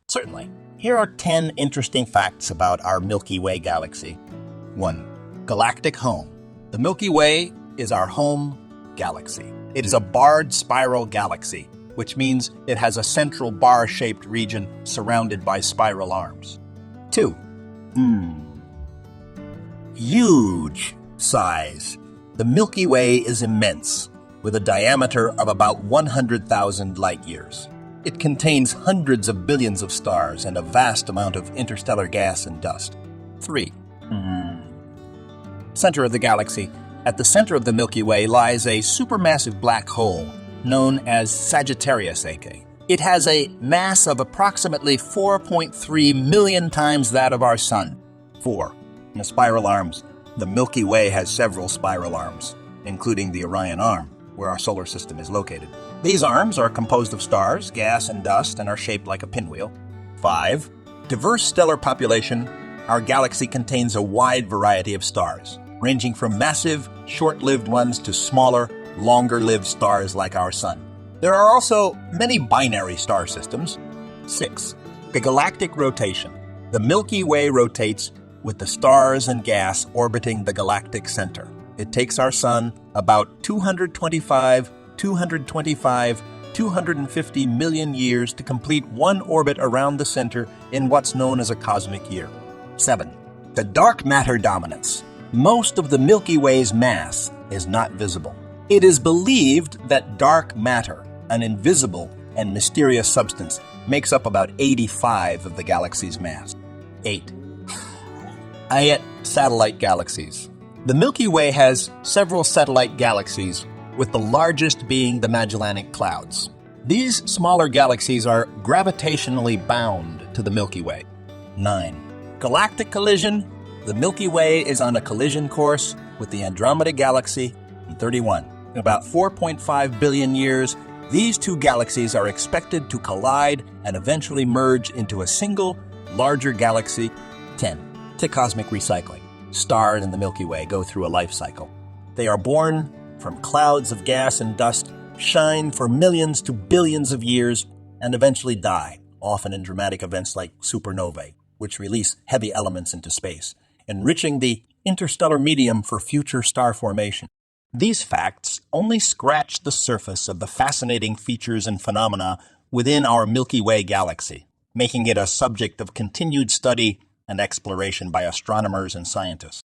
Certainly. Here are 10 interesting facts about our Milky Way galaxy. 1. Galactic home. The Milky Way is our home galaxy. It is a barred spiral galaxy, which means it has a central bar-shaped region surrounded by spiral arms. 2. Huge size. The Milky Way is immense, with a diameter of about 100,000 light-years. It contains hundreds of billions of stars and a vast amount of interstellar gas and dust. 3. Center of the galaxy. At the center of the Milky Way lies a supermassive black hole known as Sagittarius A.K. It has a mass of approximately 4.3 million times that of our Sun. 4. The spiral arms. The Milky Way has several spiral arms, including the Orion Arm, where our solar system is located. These arms are composed of stars, gas, and dust and are shaped like a pinwheel. 5. Diverse stellar population. Our galaxy contains a wide variety of stars, ranging from massive, short-lived ones to smaller, longer-lived stars like our Sun. There are also many binary star systems. 6. The galactic rotation. The Milky Way rotates with the stars and gas orbiting the galactic center. It takes our Sun about 250 million years to complete one orbit around the center in what's known as a cosmic year. 7. The dark matter dominance. Most of the Milky Way's mass is not visible. It is believed that dark matter, an invisible and mysterious substance, makes up about 85% of the galaxy's mass. 8. Satellite galaxies. The Milky Way has several satellite galaxies, with the largest being the Magellanic Clouds. These smaller galaxies are gravitationally bound to the Milky Way. 9. Galactic collision. The Milky Way is on a collision course with the Andromeda Galaxy in 31. In about 4.5 billion years, these two galaxies are expected to collide and eventually merge into a single, larger galaxy. 10. Cosmic recycling. Stars in the Milky Way go through a life cycle. They are born from clouds of gas and dust, shine for millions to billions of years, and eventually die, often in dramatic events like supernovae, which release heavy elements into space, enriching the interstellar medium for future star formation. These facts only scratch the surface of the fascinating features and phenomena within our Milky Way galaxy, making it a subject of continued study and exploration by astronomers and scientists.